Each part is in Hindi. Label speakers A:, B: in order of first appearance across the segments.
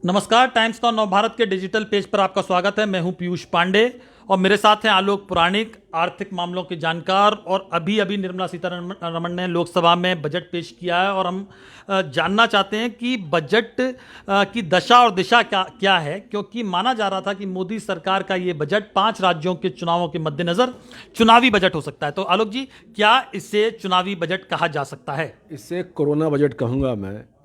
A: नमस्कार, टाइम्स नाउ नवभारत के डिजिटल पेज पर आपका स्वागत है। मैं हूं पीयूष पांडे और मेरे साथ हैं आलोक पुराणिक, आर्थिक मामलों के जानकार। और अभी अभी निर्मला सीतारमण ने लोकसभा में बजट पेश किया है और हम जानना चाहते हैं कि बजट की दशा और दिशा क्या क्या है, क्योंकि माना जा रहा था कि मोदी सरकार का ये बजट 5 राज्यों के चुनावों के मद्देनजर चुनावी बजट हो सकता है। तो आलोक जी, क्या इसे चुनावी बजट कहा जा सकता है?
B: इसे कोरोना बजट कहूँगा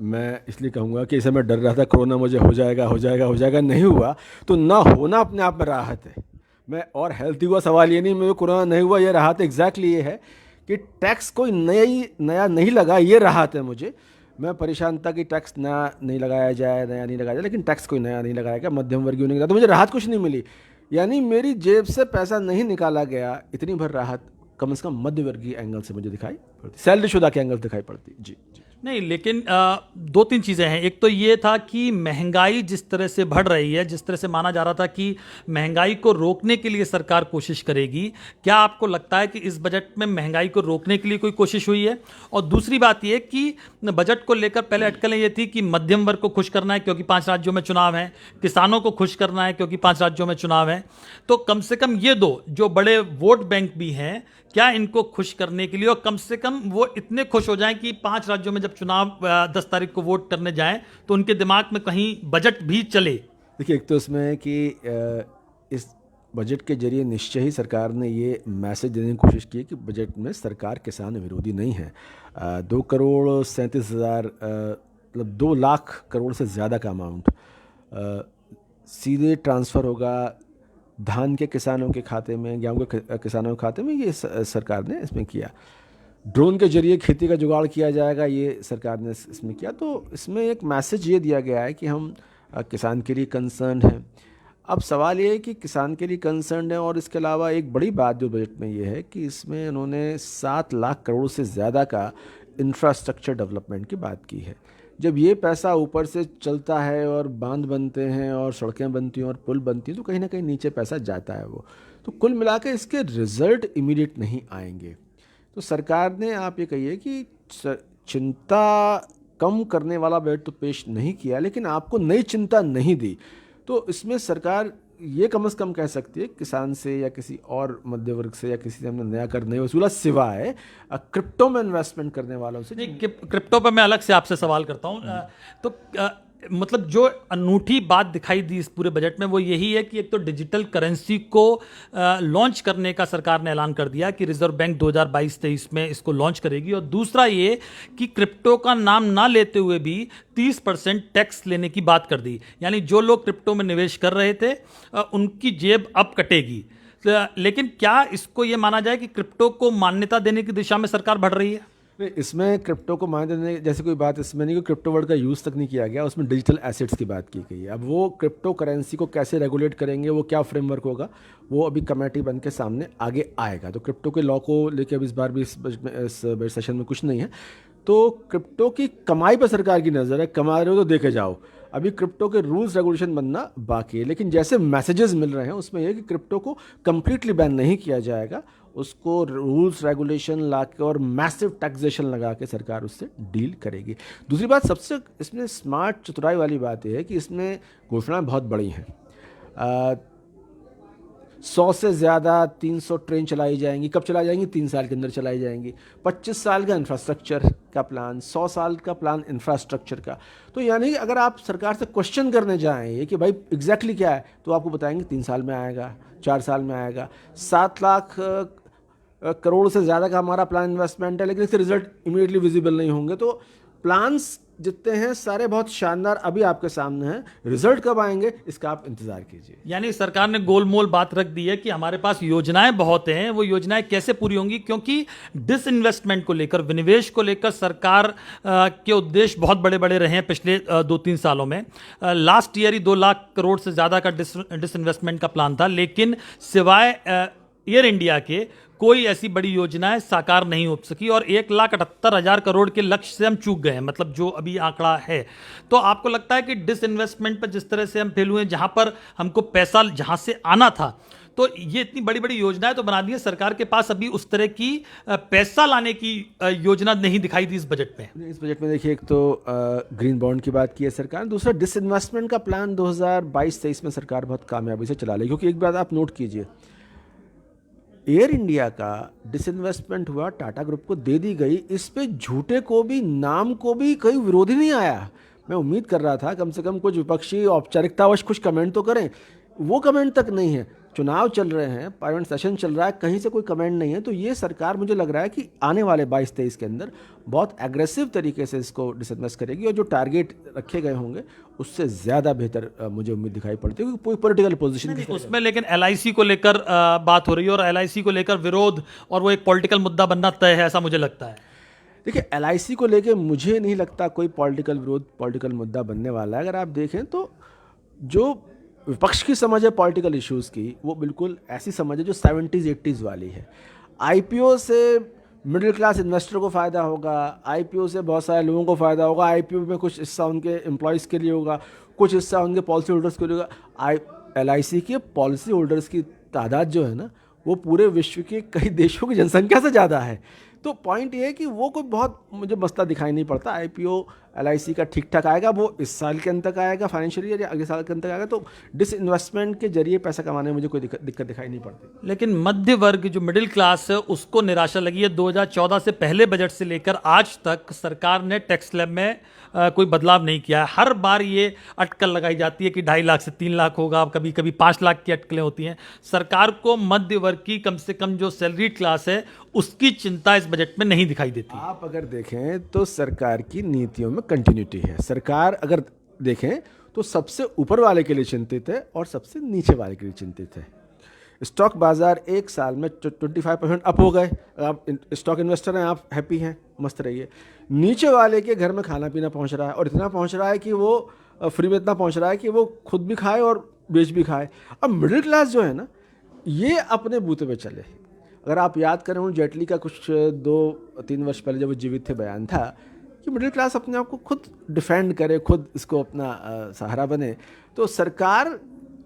B: मैं इसलिए कहूँगा कि इसे मैं डर रहा था कोरोना मुझे हो जाएगा, नहीं हुआ तो ना होना अपने आप में राहत है। मैं और हेल्थी हुआ, सवाल ये नहीं मुझे कोरोना नहीं हुआ, ये राहत एग्जैक्टली ये है कि टैक्स कोई नया नहीं लगा, ये राहत है मुझे। मैं परेशान था कि टैक्स नया नहीं लगाया जाए, लेकिन टैक्स कोई नया नहीं लगाया गया, मध्यम वर्गीय नहीं, तो मुझे राहत कुछ नहीं मिली। यानी मेरी जेब से पैसा नहीं निकाला गया, इतनी भर राहत कम से कम मध्य वर्गीय एंगल से मुझे दिखाई पड़ती, सैलरीशुदा के एंगल दिखाई पड़ती। जी।
A: नहीं, लेकिन दो तीन चीज़ें हैं। एक तो ये था कि महंगाई जिस तरह से बढ़ रही है, जिस तरह से माना जा रहा था कि महंगाई को रोकने के लिए सरकार कोशिश करेगी, क्या आपको लगता है कि इस बजट में महंगाई को रोकने के लिए कोई कोशिश हुई है? और दूसरी बात ये कि बजट को लेकर पहले अटकलें ये थी कि मध्यम वर्ग को खुश करना है क्योंकि 5 राज्यों में चुनाव है, किसानों को खुश करना है क्योंकि 5 राज्यों में चुनाव है। तो कम से कम ये दो जो बड़े वोट बैंक भी हैं, क्या इनको खुश करने के लिए, और कम से कम वो इतने खुश हो जाएं कि 5 राज्यों में जब चुनाव 10 तारीख को वोट करने जाएं तो उनके दिमाग में कहीं बजट भी चले?
B: देखिए, एक तो इसमें है कि इस बजट के जरिए निश्चय ही सरकार ने ये मैसेज देने की कोशिश की कि बजट में सरकार किसान विरोधी नहीं है। 2,37,000 मतलब 2 लाख करोड़ से ज़्यादा का अमाउंट सीधे ट्रांसफ़र होगा धान के किसानों के खाते में, गेहूं के किसानों के खाते में, ये सरकार ने इसमें किया। ड्रोन के जरिए खेती का जुगाड़ किया जाएगा, ये सरकार ने इसमें किया। तो इसमें एक मैसेज ये दिया गया है कि हम किसान के लिए कंसर्न हैं। अब सवाल ये है कि किसान के लिए कंसर्न है, और इसके अलावा एक बड़ी बात जो बजट में ये है कि इसमें उन्होंने 7 लाख करोड़ से ज़्यादा का इंफ्रास्ट्रक्चर डेवलपमेंट की बात की है। जब ये पैसा ऊपर से चलता है और बांध बनते हैं और सड़कें बनती हैं और पुल बनती हैं, तो कहीं ना कहीं नीचे पैसा जाता है वो। तो कुल मिला के इसके रिजल्ट इमीडिएट नहीं आएंगे। तो सरकार ने, आप ये कहिए कि चिंता कम करने वाला बजट तो पेश नहीं किया, लेकिन आपको नई चिंता नहीं दी। तो इसमें सरकार ये कम से कम कह सकती है किसान से या किसी और मध्य वर्ग से या किसी से हमने नया कर नहीं वसूला, सिवाय क्रिप्टो में इन्वेस्टमेंट करने वालों से।
A: नहीं, क्रिप्टो पर मैं अलग से आपसे सवाल करता हूं। तो मतलब जो अनूठी बात दिखाई दी इस पूरे बजट में वो यही है कि एक तो डिजिटल करेंसी को लॉन्च करने का सरकार ने ऐलान कर दिया कि रिजर्व बैंक 2022-23 में इसको लॉन्च करेगी, और दूसरा ये कि क्रिप्टो का नाम ना लेते हुए भी 30% टैक्स लेने की बात कर दी। यानी जो लोग क्रिप्टो में निवेश कर रहे थे उनकी जेब अब कटेगी। लेकिन क्या इसको ये माना जाए कि क्रिप्टो को मान्यता देने की दिशा में सरकार बढ़ रही है?
B: नहीं, इसमें क्रिप्टो को मान्यता देने जैसे कोई बात इसमें नहीं, कि क्रिप्टो वर्ड का यूज़ तक नहीं किया गया, उसमें डिजिटल एसेट्स की बात की गई है। अब वो क्रिप्टो करेंसी को कैसे रेगुलेट करेंगे, वो क्या फ्रेमवर्क होगा, वो अभी कमेटी बन के सामने आगे आएगा। तो क्रिप्टो के लॉ को लेकर अब इस बार भी इस बजट सेशन में कुछ नहीं है। तो क्रिप्टो की कमाई पर सरकार की नज़र है, कमा रहे हो तो देखे जाओ। अभी क्रिप्टो के रूल्स रेगुलेशन बनना बाकी है, लेकिन जैसे मैसेजेस मिल रहे हैं उसमें यह कि क्रिप्टो को कंप्लीटली बैन नहीं किया जाएगा, उसको रूल्स रेगुलेशन ला के और मैसिव टैक्सेशन लगा के सरकार उससे डील करेगी। दूसरी बात, सबसे इसमें स्मार्ट चतुराई वाली बात यह है कि इसमें घोषणाएं बहुत बड़ी हैं। 100 से ज़्यादा 300 ट्रेन चलाई जाएंगी। कब चलाई जाएंगी? 3 साल के अंदर चलाई जाएंगी। 25 साल का इंफ्रास्ट्रक्चर का प्लान, 100 साल का प्लान इंफ्रास्ट्रक्चर का। तो यानी कि अगर आप सरकार से क्वेश्चन करने जाएं कि भाई एग्जैक्टली क्या है, तो आपको बताएंगे 3 साल में आएगा, 4 साल में आएगा। 7 लाख करोड़ से ज़्यादा का हमारा प्लान इन्वेस्टमेंट है, लेकिन इसके रिजल्ट इमीडिएटली विजिबल नहीं होंगे। तो प्लान्स जितने हैं सारे बहुत शानदार अभी आपके सामने हैं, रिजल्ट कब आएंगे इसका आप इंतजार कीजिए।
A: यानी सरकार ने गोलमोल बात रख दी है कि हमारे पास योजनाएं बहुत हैं, वो योजनाएं कैसे पूरी होंगी, क्योंककि डिसइन्वेस्टमेंट को लेकर, विनिवेश को लेकर सरकार के उद्देश्य बहुत बड़े बड़े रहे हैं पिछले 2-3 सालों में। लास्ट ईयर ही 2 लाख करोड़ से ज़्यादा का डिसइन्वेस्टमेंट का प्लान था, लेकिन सिवाय एयर इंडिया के कोई ऐसी बड़ी योजनाएं साकार नहीं हो सकी और 1,78,000 करोड़ के लक्ष्य से हम चूक गए हैं, मतलब जो अभी आंकड़ा है। तो आपको लगता है कि डिसइन्वेस्टमेंट पर जिस तरह से हम फेल हुए, जहां पर हमको पैसा जहां से आना था, तो ये इतनी बड़ी बड़ी योजनाएं तो बना दी है सरकार के पास, अभी उस तरह की पैसा लाने की योजना नहीं दिखाई दी इस बजट में।
B: इस बजट में देखिए, एक तो ग्रीन बॉन्ड की बात की है सरकार, दूसरा डिसइन्वेस्टमेंट का प्लान 2022-23 में सरकार बहुत कामयाबी से चला ली। क्योंकि एक बात आप नोट कीजिए, एयर इंडिया का डिसइन्वेस्टमेंट हुआ, टाटा ग्रुप को दे दी गई, इस पे झूठे को भी, नाम को भी कोई विरोध ही नहीं आया। मैं उम्मीद कर रहा था कम से कम कुछ विपक्षी औपचारिकतावश कुछ कमेंट तो करें, वो कमेंट तक नहीं है। चुनाव चल रहे हैं, पार्लियामेंट सेशन चल रहा है, कहीं से कोई कमेंट नहीं है। तो ये सरकार, मुझे लग रहा है कि आने वाले 22-23 के अंदर बहुत एग्रेसिव तरीके से इसको डिसइन्वेस्ट करेगी और जो टारगेट रखे गए होंगे उससे ज़्यादा बेहतर मुझे उम्मीद दिखाई पड़ती है, क्योंकि कोई पॉलिटिकल पोजीशन
A: उसमें लेकिन एलआईसी को लेकर बात हो रही है और एलआईसी को लेकर विरोध, और वो एक पॉलिटिकल मुद्दा बनना तय है, ऐसा मुझे लगता है।
B: देखिए, एलआईसी को लेके मुझे नहीं लगता कोई पॉलिटिकल विरोध, पॉलिटिकल मुद्दा बनने वाला है। अगर आप देखें तो जो विपक्ष की समझ है पॉलिटिकल इश्यूज़ की, वो बिल्कुल ऐसी समझ है जो 70s-80s वाली है। आईपीओ से मिडिल क्लास इन्वेस्टर को फ़ायदा होगा, आईपीओ से बहुत सारे लोगों को फ़ायदा होगा, आईपीओ में कुछ हिस्सा उनके एम्प्लॉयज़ के लिए होगा, कुछ हिस्सा उनके पॉलिसी होल्डर्स के लिए होगा। एलआईसी के पॉलिसी होल्डर्स की तादाद जो है ना, वो पूरे विश्व के कई देशों की जनसंख्या से ज़्यादा है। तो पॉइंट ये है कि वो कोई बहुत मुझे मसला दिखाई नहीं पड़ता। आईपीओ एलआईसी का ठीक ठाक आएगा, वो इस साल के अंत तक आएगा, फाइनेंशियल ईयर या अगले साल के अंत तक आएगा। तो डिसइन्वेस्टमेंट के जरिए पैसा कमाने में मुझे कोई दिक्कत दिखाई नहीं पड़ती।
A: लेकिन मध्य वर्ग, जो मिडिल क्लास है, उसको निराशा लगी है। 2014 से पहले बजट से लेकर आज तक सरकार ने टैक्स स्लैब में कोई बदलाव नहीं किया है। हर बार ये अटकल लगाई जाती है कि 2.5 लाख से 3 लाख होगा, कभी कभी 5 लाख की अटकलें होती हैं। सरकार को मध्य वर्ग की कम से कम जो सैलरी क्लास है उसकी चिंता इस बजट में नहीं दिखाई देती।
B: आप अगर देखें तो सरकार की नीतियों में कंटिन्यूटी है। सरकार अगर देखें तो सबसे ऊपर वाले के लिए चिंतित है और सबसे नीचे वाले के लिए चिंतित है। स्टॉक बाजार एक साल में 25% अप हो गए। आप स्टॉक इन्वेस्टर हैं, आप हैप्पी हैं, मस्त रहिए। नीचे वाले के घर में खाना पीना पहुंच रहा है, और इतना पहुंच रहा है कि वो फ्री में इतना पहुंच रहा है कि वो खुद भी खाए और बेच भी खाए। अब मिडिल क्लास जो है ना, ये अपने बूते पे चले। अगर आप याद करें, जेटली का कुछ 2-3 वर्ष पहले जब वो जीवित थे बयान था कि मिडिल क्लास अपने आप को खुद डिफेंड करे, खुद इसको अपना सहारा बने। तो सरकार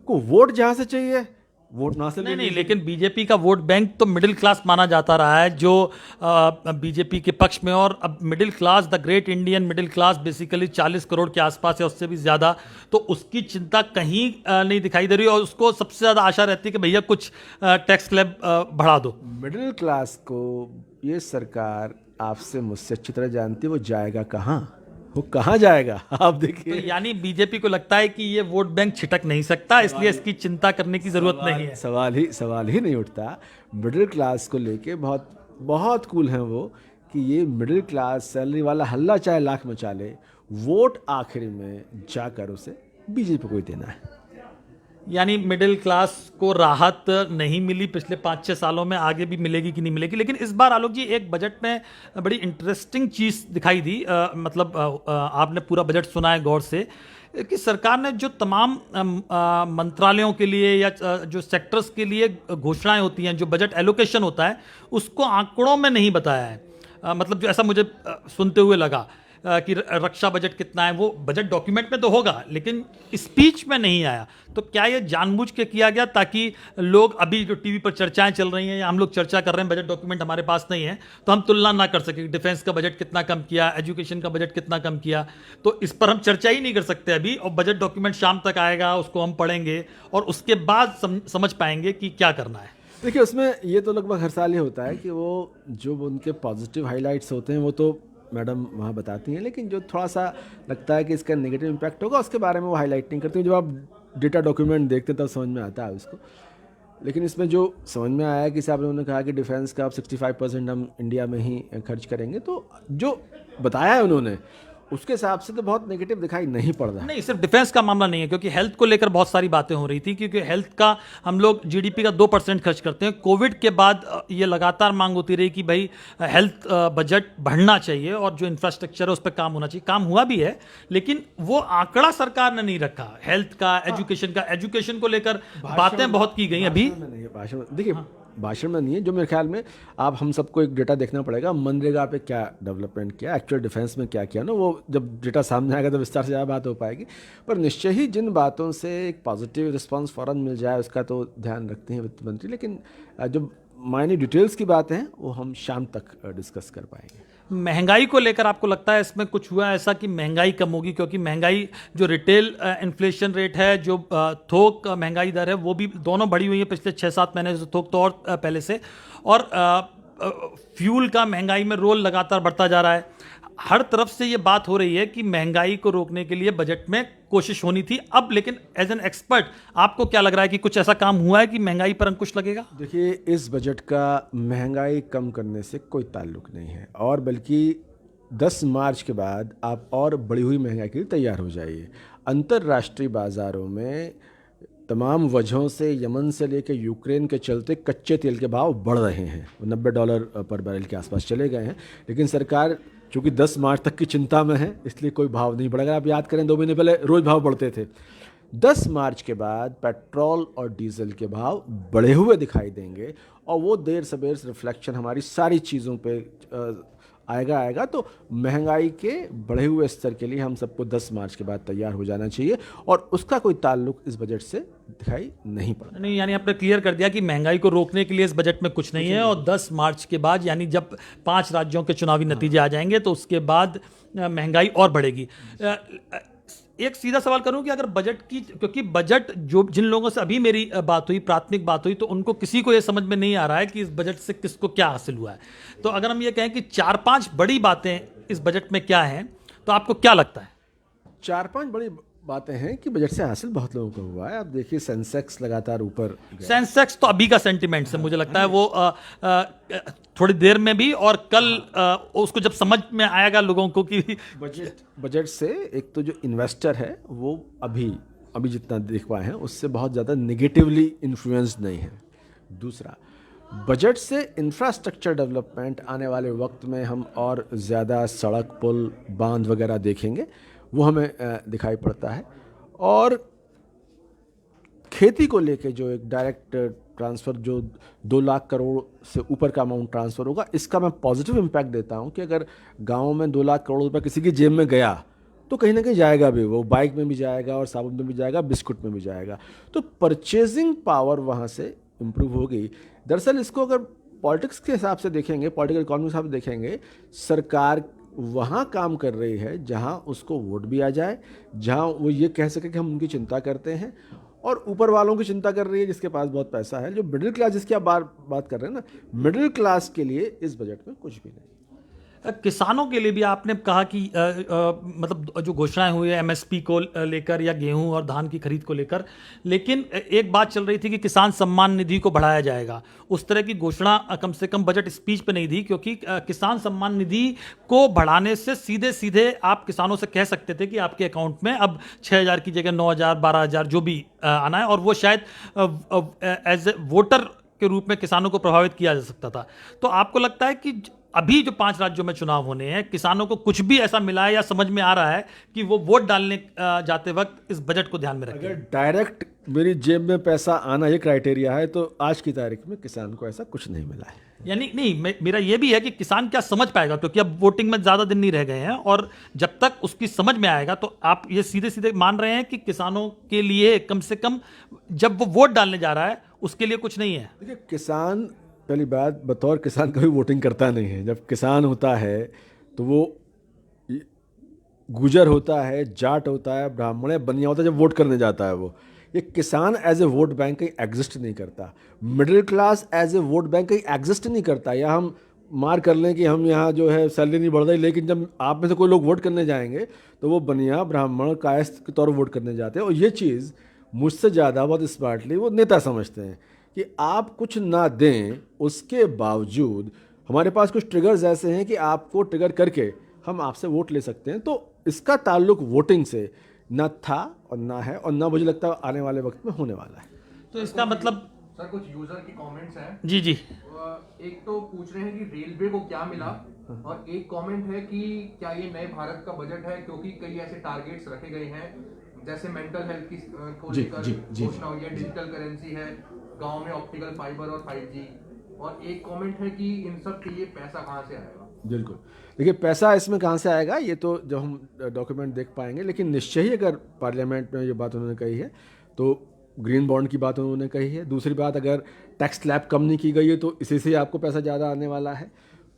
B: को वोट जहाँ से चाहिए वोट ना से
A: नहीं, लेकिन बीजेपी का वोट बैंक तो मिडिल क्लास माना जाता रहा है, जो बीजेपी के पक्ष में। और अब middle class, the great Indian middle class basically 40 crore के आसपास है, उससे भी ज़्यादा। तो उसकी चिंता कहीं नहीं दिखाई दे रही, और उसको सबसे ज़्यादा आशा रहती है कि भैया कुछ टैक्स स्लैब बढ़ा दो।
B: मिडिल क्लास को ये सरकार आपसे मुझसे अच्छी तरह जानती है, वो जाएगा कहाँ, वो कहाँ जाएगा आप देखिए।
A: तो यानी बीजेपी को लगता है कि ये वोट बैंक छिटक नहीं सकता, इसलिए इसकी चिंता करने की जरूरत नहीं है।
B: सवाल ही नहीं उठता। मिडिल क्लास को लेके बहुत बहुत कूल हैं वो, कि ये मिडिल क्लास सैलरी वाला हल्ला चाहे लाख मचा ले, वोट आखिर में जाकर उसे बीजेपी को ही देना है।
A: यानी मिडिल क्लास को राहत नहीं मिली पिछले 5-6 सालों में, आगे भी मिलेगी कि नहीं मिलेगी। लेकिन इस बार आलोक जी, एक बजट में बड़ी इंटरेस्टिंग चीज़ दिखाई दी। आपने पूरा बजट सुना है गौर से, कि सरकार ने जो तमाम मंत्रालयों के लिए या जो सेक्टर्स के लिए घोषणाएं होती हैं, जो बजट एलोकेशन होता है, उसको आंकड़ों में नहीं बताया है। मतलब जो ऐसा मुझे सुनते हुए लगा कि रक्षा बजट कितना है, वो बजट डॉक्यूमेंट में तो होगा लेकिन स्पीच में नहीं आया। तो क्या ये जानबूझ के किया गया ताकि लोग, अभी जो टीवी पर चर्चाएं चल रही हैं या हम लोग चर्चा कर रहे हैं, बजट डॉक्यूमेंट हमारे पास नहीं है, तो हम तुलना ना कर सकें, डिफेंस का बजट कितना कम किया, एजुकेशन का बजट कितना कम किया, तो इस पर हम चर्चा ही नहीं कर सकते अभी। और बजट डॉक्यूमेंट शाम तक आएगा, उसको हम पढ़ेंगे और उसके बाद समझ पाएंगे कि क्या करना है।
B: देखिए, उसमें ये तो लगभग हर साल ही होता है कि वो जो उनके पॉजिटिव हाईलाइट्स होते हैं वो तो मैडम वहाँ बताती हैं, लेकिन जो थोड़ा सा लगता है कि इसका नेगेटिव इम्पैक्ट होगा, उसके बारे में वो हाईलाइट नहीं करती। जब आप डेटा डॉक्यूमेंट देखते हैं तब समझ में आता है उसको। लेकिन इसमें जो समझ में आया कि साहब उन्होंने कहा कि डिफेंस का अब 65% हम इंडिया में ही खर्च करेंगे, तो जो बताया है उन्होंने उसके हिसाब से तो बहुत नेगेटिव दिखाई नहीं पड़ रहा।
A: नहीं, सिर्फ डिफेंस का मामला नहीं है, क्योंकि हेल्थ को लेकर बहुत सारी बातें हो रही थी, क्योंकि हेल्थ का हम लोग जीडीपी का 2% खर्च करते हैं। कोविड के बाद ये लगातार मांग होती रही कि भाई हेल्थ बजट बढ़ना चाहिए और जो इंफ्रास्ट्रक्चर है उस पर काम होना चाहिए। काम हुआ भी है, लेकिन वो आंकड़ा सरकार ने नहीं रखा हेल्थ का, एजुकेशन का। एजुकेशन को लेकर बातें बहुत की गई अभी।
B: देखिए, भाषण में नहीं है, जो मेरे ख्याल में आप हम सबको एक डेटा देखना पड़ेगा, मनरेगा पे क्या डेवलपमेंट किया, एक्चुअल डिफेंस में क्या किया ना, वो जब डेटा सामने आएगा तो विस्तार से ज़्यादा बात हो पाएगी। पर निश्चय ही जिन बातों से एक पॉजिटिव रिस्पांस फ़ौरन मिल जाए उसका तो ध्यान रखते हैं वित्त मंत्री, लेकिन जो मायने डिटेल्स की बातें हैं वो हम शाम तक डिस्कस कर पाएंगे।
A: महंगाई को लेकर आपको लगता है इसमें कुछ हुआ ऐसा कि महंगाई कम होगी? क्योंकि महंगाई जो रिटेल इन्फ्लेशन रेट है, जो थोक महंगाई दर है, वो भी दोनों बढ़ी हुई है पिछले 6-7 महीने से, थोक तो और पहले से, और फ्यूल का महंगाई में रोल लगातार बढ़ता जा रहा है। हर तरफ से ये बात हो रही है कि महंगाई को रोकने के लिए बजट में कोशिश होनी थी अब, लेकिन एज एन एक्सपर्ट आपको क्या लग रहा है कि कुछ ऐसा काम हुआ है कि महंगाई पर अंकुश लगेगा?
B: देखिए, इस बजट का महंगाई कम करने से कोई ताल्लुक नहीं है, और बल्कि 10 मार्च के बाद आप और बढ़ी हुई महंगाई के लिए तैयार हो जाइए। अंतर्राष्ट्रीय बाज़ारों में तमाम वजहों से, यमन से लेकर यूक्रेन के चलते कच्चे तेल के भाव बढ़ रहे हैं, $90 पर बैरल के आसपास चले गए हैं। लेकिन सरकार चूँकि 10 मार्च तक की चिंता में है, इसलिए कोई भाव नहीं बढ़ेगा। आप याद करें 2 महीने पहले रोज़ भाव बढ़ते थे। 10 मार्च के बाद पेट्रोल और डीजल के भाव बढ़े हुए दिखाई देंगे, और वो देर सबेर रिफ्लेक्शन हमारी सारी चीज़ों पे आएगा। तो महंगाई के बढ़े हुए स्तर के लिए हम सबको 10 मार्च के बाद तैयार हो जाना चाहिए, और उसका कोई ताल्लुक इस बजट से दिखाई नहीं पड़ा।
A: नहीं, यानी आपने क्लियर कर दिया कि महंगाई को रोकने के लिए इस बजट में कुछ नहीं है, और 10 मार्च के बाद, यानी जब 5 राज्यों के चुनावी नतीजे आ जाएंगे, तो उसके बाद महंगाई और बढ़ेगी। एक सीधा सवाल करूं कि अगर बजट की, क्योंकि बजट जो जिन लोगों से अभी मेरी बात हुई, प्राथमिक बात हुई, तो उनको किसी को ये समझ में नहीं आ रहा है कि इस बजट से किसको क्या हासिल हुआ है। तो अगर हम ये कहें कि 4-5 बड़ी बातें इस बजट में क्या हैं, तो आपको क्या लगता है?
B: 4-5 बड़ी बातें हैं कि बजट से हासिल बहुत लोगों को हुआ है। आप देखिए, सेंसेक्स लगातार ऊपर गया।
A: सेंसेक्स तो अभी का सेंटिमेंट से मुझे लगता है वो थोड़ी देर में भी, और कल उसको जब समझ में आएगा लोगों को कि
B: बजट से एक तो जो इन्वेस्टर है वो अभी जितना देख पाए हैं उससे बहुत ज़्यादा नेगेटिवली इन्फ्लुएंस नहीं है। दूसरा, बजट से इंफ्रास्ट्रक्चर डेवलपमेंट आने वाले वक्त में हम और ज़्यादा सड़क, पुल, बांध वगैरह देखेंगे, वो हमें दिखाई पड़ता है। और खेती को लेके जो एक डायरेक्ट ट्रांसफ़र, जो 2 लाख करोड़ से ऊपर का अमाउंट ट्रांसफ़र होगा, इसका मैं पॉजिटिव इम्पैक्ट देता हूं कि अगर गाँव में 2 लाख करोड़ रुपये किसी की जेब में गया तो कहीं ना कहीं जाएगा भी, वो बाइक में भी जाएगा और साबुन में भी जाएगा, बिस्कुट में भी जाएगा। तो परचेजिंग पावर वहाँ से इम्प्रूव हो गई। दरअसल इसको अगर पॉलिटिक्स के हिसाब से देखेंगे, पॉलिटिकल इकोनॉमी के हिसाब से देखेंगे, सरकार वहाँ काम कर रही है जहाँ उसको वोट भी आ जाए, जहाँ वो ये कह सके कि हम उनकी चिंता करते हैं, और ऊपर वालों की चिंता कर रही है जिसके पास बहुत पैसा है। जो मिडिल क्लास जिसकी आप बात कर रहे हैं ना, मिडिल क्लास के लिए इस बजट में कुछ भी नहीं।
A: किसानों के लिए भी आपने कहा कि मतलब जो घोषणाएं हुई है एमएसपी को लेकर या गेहूं और धान की खरीद को लेकर, लेकिन एक बात चल रही थी कि किसान सम्मान निधि को बढ़ाया जाएगा। उस तरह की घोषणा कम से कम बजट स्पीच पे नहीं थी, क्योंकि किसान सम्मान निधि को बढ़ाने से सीधे सीधे आप किसानों से कह सकते थे कि आपके अकाउंट में अब 6,000 की जगह 9,000, 12,000 जो भी आना है, और वो शायद एज ए वोटर के रूप में किसानों को प्रभावित किया जा सकता था। तो आपको लगता है कि अभी जो 5 राज्यों में चुनाव होने हैं, किसानों को कुछ भी ऐसा मिला है या समझ में आ रहा है कि वो वोट डालने जाते वक्त इस बजट को ध्यान में रखें?
B: अगर डायरेक्ट मेरी जेब में पैसा आना ये क्राइटेरिया है तो आज की तारीख में किसान को ऐसा कुछ नहीं मिला है।
A: यानी नहीं, मेरा ये भी है कि किसान क्या समझ पाएगा, क्योंकि अब वोटिंग में ज़्यादा दिन नहीं रह गए हैं, और जब तक उसकी समझ में आएगा, तो आप ये सीधे सीधे मान रहे हैं कि किसानों के लिए कम से कम जब वो वोट डालने जा रहा है उसके लिए कुछ नहीं है।
B: देखिए, किसान, पहली बात, बतौर किसान कभी वोटिंग करता नहीं है। जब किसान होता है तो वो गुजर होता है, जाट होता है, ब्राह्मण है, बनिया होता है, जब वोट करने जाता है वो, ये किसान एज ए वोट बैंक कहीं एग्जिस्ट नहीं करता। Middle class as a vote bank कहीं एग्जिस्ट नहीं करता। या हम मार कर लें कि हम यहाँ जो है सैलरी नहीं बढ़ रही, लेकिन जब आप में से कोई लोग वोट करने जाएंगे तो वो बनिया, ब्राह्मण, कायस्थ के तौर पर वोट करने जाते हैं। और ये चीज़ मुझसे ज़्यादा बहुत स्मार्टली वो नेता समझते हैं कि आप कुछ ना दें, उसके बावजूद हमारे पास कुछ ट्रिगर्स ऐसे हैं कि आपको ट्रिगर करके हम आपसे वोट ले सकते हैं। तो इसका ताल्लुक वोटिंग से ना था और ना है, और ना मुझे लगता है आने वाले वक्त में होने वाला है।
A: तो इसका मतलब
C: सर, कुछ यूजर की कमेंट्स हैं।
A: जी।
C: एक तो पूछ रहे हैं कि रेलवे को क्या मिला, और एक कमेंट है कि क्या ये नए भारत का बजट है, क्योंकि कई ऐसे टारगेट्स रखे गए हैं, जैसे मेंटल हेल्थ की को लेकर घोषणा हुई है, डिजिटल करेंसी है, गांव में ऑप्टिकल फाइबर और 5G, और एक कमेंट है कि इन सब के लिए पैसा कहाँ से आएगा?
B: बिल्कुल, देखिए पैसा इसमें कहाँ से आएगा ये तो जब हम डॉक्यूमेंट देख पाएंगे, लेकिन निश्चय ही अगर पार्लियामेंट में ये बात उन्होंने कही है तो ग्रीन बॉन्ड की बात उन्होंने कही है। दूसरी बात, अगर टैक्स स्लैब कम नहीं की गई है तो इसी से आपको पैसा ज़्यादा आने वाला है।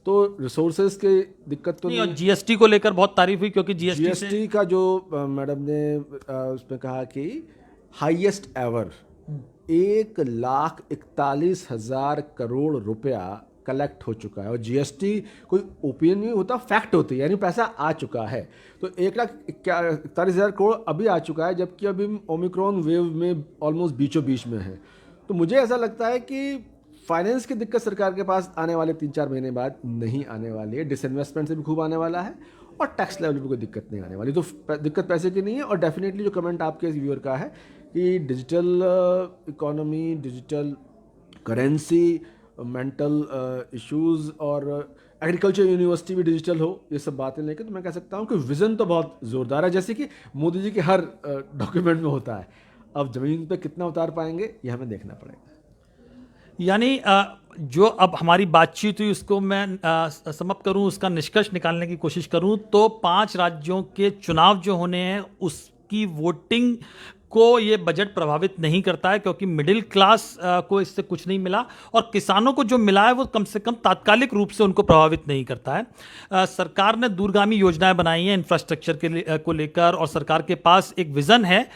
B: तो रिसोर्सेज की दिक्कत तो
A: नहीं, और जीएसटी को लेकर बहुत तारीफ हुई क्योंकि
B: जीएसटी का जो मैडम ने उसमें कहा कि हाईएस्ट एवर 1,41,000 करोड़ रुपया कलेक्ट हो चुका है। और जीएसटी कोई ओपिनियन नहीं होता, फैक्ट होती है, यानी पैसा आ चुका है। तो 1,41,000 करोड़ अभी आ चुका है, जबकि अभी ओमिक्रॉन वेव में ऑलमोस्ट बीचों बीच में है। तो मुझे ऐसा लगता है कि फाइनेंस की दिक्कत सरकार के पास आने वाले 3-4 महीने बाद नहीं आने वाली है। डिसइन्वेस्टमेंट से भी खूब आने वाला है और टैक्स लेवल पर कोई दिक्कत नहीं आने वाली। तो दिक्कत पैसे की नहीं है। और डेफिनेटली जो कमेंट आपके व्यूअर का है कि digital economy, digital currency, mental issues और एग्रीकल्चर यूनिवर्सिटी भी डिजिटल हो, ये सब बातें लेकर, तो मैं कह सकता हूँ कि विज़न तो बहुत ज़ोरदार है, जैसे कि मोदी जी के हर डॉक्यूमेंट में होता है। अब ज़मीन पे कितना उतार पाएंगे ये हमें देखना पड़ेगा।
A: यानी जो अब हमारी बातचीत हुई उसको मैं समाप्त करूं, उसका निष्कर्ष निकालने की कोशिश करूं तो 5 राज्यों के चुनाव जो होने हैं उसकी वोटिंग को ये बजट प्रभावित नहीं करता है, क्योंकि मिडिल क्लास को इससे कुछ नहीं मिला और किसानों को जो मिला है वो कम से कम तात्कालिक रूप से उनको प्रभावित नहीं करता है। सरकार ने दूरगामी योजनाएं बनाई हैं इंफ्रास्ट्रक्चर को लेकर और सरकार के पास एक विज़न है,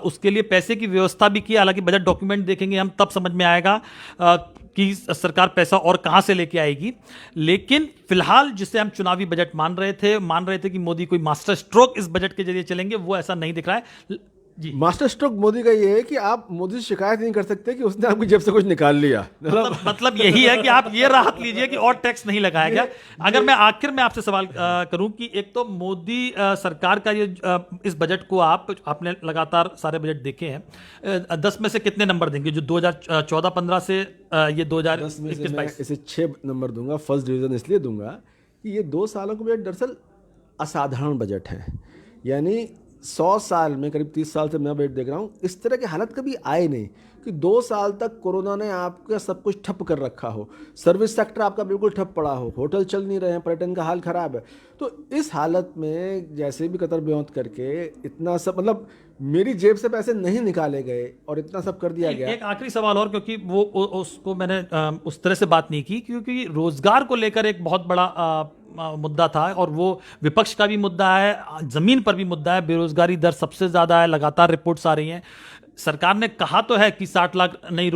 A: उसके लिए पैसे की व्यवस्था भी की। हालांकि बजट डॉक्यूमेंट देखेंगे हम तब समझ में आएगा कि सरकार पैसा और कहां से लेके आएगी। लेकिन फिलहाल जिसे हम चुनावी बजट मान रहे थे कि मोदी कोई मास्टर स्ट्रोक इस बजट के जरिए चलेंगे, वो ऐसा नहीं दिख रहा है जी।
B: मास्टर स्ट्रोक मोदी का ये है कि आप मोदी से शिकायत नहीं कर सकते कि उसने आपकी जेब से कुछ निकाल लिया।
A: मतलब यही है कि आप ये राहत लीजिए कि और टैक्स नहीं लगाया गया। अगर मैं आखिर में आपसे सवाल करूं कि एक तो मोदी सरकार का ये इस बजट को आपने लगातार सारे बजट देखे हैं, 10 में से कितने नंबर देंगे? जो 2014-15 से ये 2021-22।
B: इसे 6 नंबर दूंगा। फर्स्ट डिवीजन इसलिए दूंगा कि ये 2 सालों का बजट दरअसल असाधारण बजट है। यानी 100 साल में, करीब 30 साल से मैं बजट देख रहा हूँ, इस तरह की हालत कभी आए नहीं कि 2 साल तक कोरोना ने आपका सब कुछ ठप कर रखा हो, सर्विस सेक्टर आपका बिल्कुल ठप पड़ा हो, होटल चल नहीं रहे हैं, पर्यटन का हाल खराब है। तो इस हालत में जैसे भी कतर ब्योंत करके इतना सब, मतलब मेरी जेब से पैसे नहीं निकाले गए और इतना सब कर दिया गया।
A: एक आखिरी सवाल और, क्योंकि वो उसको मैंने उस तरह से बात नहीं की, क्योंकि रोजगार को लेकर एक बहुत बड़ा मुद्दा था और वो विपक्ष का भी मुद्दा है, जमीन पर भी मुद्दा है। बेरोजगारी दर सबसे ज्यादा है, लगातार रिपोर्ट्स आ रही हैं। सरकार ने कहा तो है कि 60 लाख नए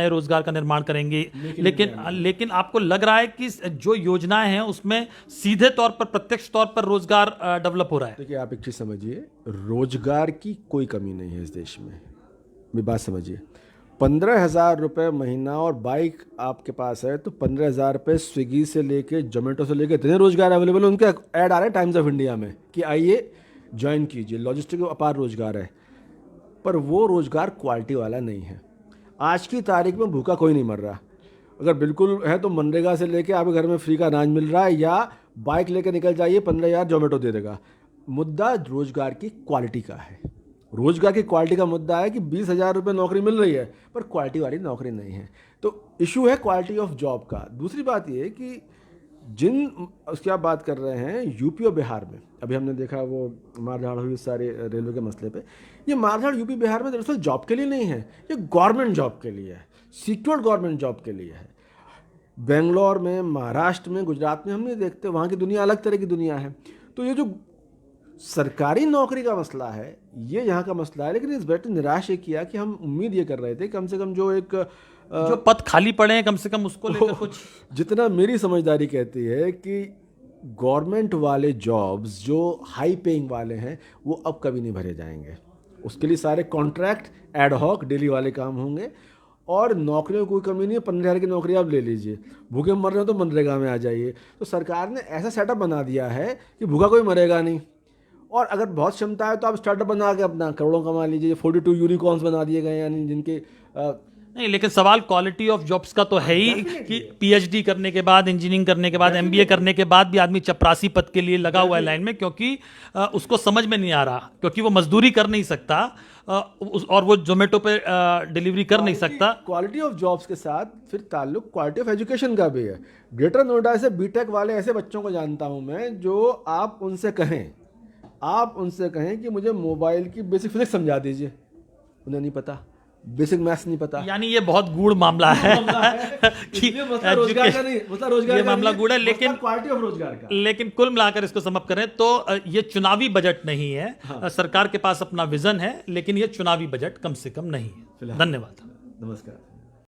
A: रोजगार का निर्माण करेंगे, लेकिन आपको लग रहा है कि जो योजनाएं हैं उसमें सीधे तौर पर, प्रत्यक्ष तौर पर रोजगार डेवलप हो रहा है?
B: देखिए, आप एक चीज समझिए, रोजगार की कोई कमी नहीं है इस देश में। मेरी बात समझिए, 15,000 रुपये महीना और बाइक आपके पास है तो 15,000 रुपये स्विगी से लेके जोमेटो से लेके इतने रोजगार अवेलेबल है। उनके ऐड आ रहे हैं टाइम्स ऑफ इंडिया में कि आइए ज्वाइन कीजिए। लॉजिस्टिक अपार रोजगार है, पर वो रोजगार क्वालिटी वाला नहीं है। आज की तारीख में भूखा कोई नहीं मर रहा। अगर बिल्कुल है तो मनरेगा से लेके आपके घर में फ्री का अनाज मिल रहा है, या बाइक लेके निकल जाइए, 15,000 जोमेटो दे देगा। मुद्दा रोजगार की क्वालिटी का है। रोजगार की क्वालिटी का मुद्दा है कि 20,000 रुपये नौकरी मिल रही है पर क्वालिटी वाली नौकरी नहीं है। तो इशू है क्वालिटी ऑफ जॉब का। दूसरी बात ये कि जिन उसकी आप बात कर रहे हैं यूपी और बिहार में, अभी हमने देखा वो मारधाड़ हुई सारे रेलवे के मसले पे। ये मारधाड़ यूपी बिहार में दरअसल जॉब के लिए नहीं है, ये गवर्नमेंट जॉब के लिए है, सिक्योर्ड गवर्नमेंट जॉब के लिए है। बेंगलोर में, महाराष्ट्र में, गुजरात में हम नहीं देखते, वहाँ की दुनिया अलग तरह की दुनिया है। तो ये जो सरकारी नौकरी का मसला है ये यहाँ का मसला है। लेकिन इस बजट ने निराश ये किया कि हम उम्मीद ये कर रहे थे कम से कम जो एक
A: जो पद खाली पड़े हैं कम से कम उसको लेकर कुछ,
B: जितना मेरी समझदारी कहती है कि गवर्नमेंट वाले जॉब्स जो हाई पेइंग वाले हैं वो अब कभी नहीं भरे जाएंगे। उसके लिए सारे कॉन्ट्रैक्ट, एड हॉक, डेली वाले काम होंगे। और नौकरियों की कोई कमी नहीं है। 15,000 की नौकरी आप ले लीजिए, भूखे मर रहे हो तो मनरेगा में आ जाइए। तो सरकार ने ऐसा सेटअप बना दिया है कि भूखा कोई मरेगा नहीं। और अगर बहुत क्षमता है तो आप स्टार्टअप बना के अपना करोड़ों कमा लीजिए। 42 यूनिकॉर्न्स बना दिए गए, यानी जिनके
A: नहीं, लेकिन सवाल क्वालिटी ऑफ जॉब्स का तो है ही कि पीएचडी करने के बाद, इंजीनियरिंग करने के बाद, एमबीए करने के बाद भी आदमी चपरासी पद के लिए लगा हुआ है लाइन में, क्योंकि उसको समझ में नहीं आ रहा, क्योंकि वो मजदूरी कर नहीं सकता। और वो जोमेटो पे डिलीवरी कर नहीं सकता।
B: क्वालिटी ऑफ जॉब्स के साथ फिर ताल्लुक क्वालिटी ऑफ एजुकेशन का भी है। ग्रेटर नोएडा से बीटेक वाले ऐसे बच्चों को जानता हूं मैं, जो आप उनसे कहें कि मुझे मोबाइल की बेसिक फिजिक्स समझा दीजिए, उन्हें नहीं पता, बेसिक मैथ्स नहीं पता।
A: यानी ये बहुत गूढ़ मामला है कि
B: मसला रोजगार का नहीं, मसला रोजगार
A: ये
B: का
A: मामला
B: नहीं,
A: गूढ़ है,
B: मसला
A: लेकिन
B: क्वालिटी ऑफ रोजगार का।
A: लेकिन कुल मिलाकर इसको सम अप करें तो ये चुनावी बजट नहीं है। सरकार के पास अपना विजन है, लेकिन ये चुनावी बजट कम से कम नहीं है। धन्यवाद।
B: नमस्कार।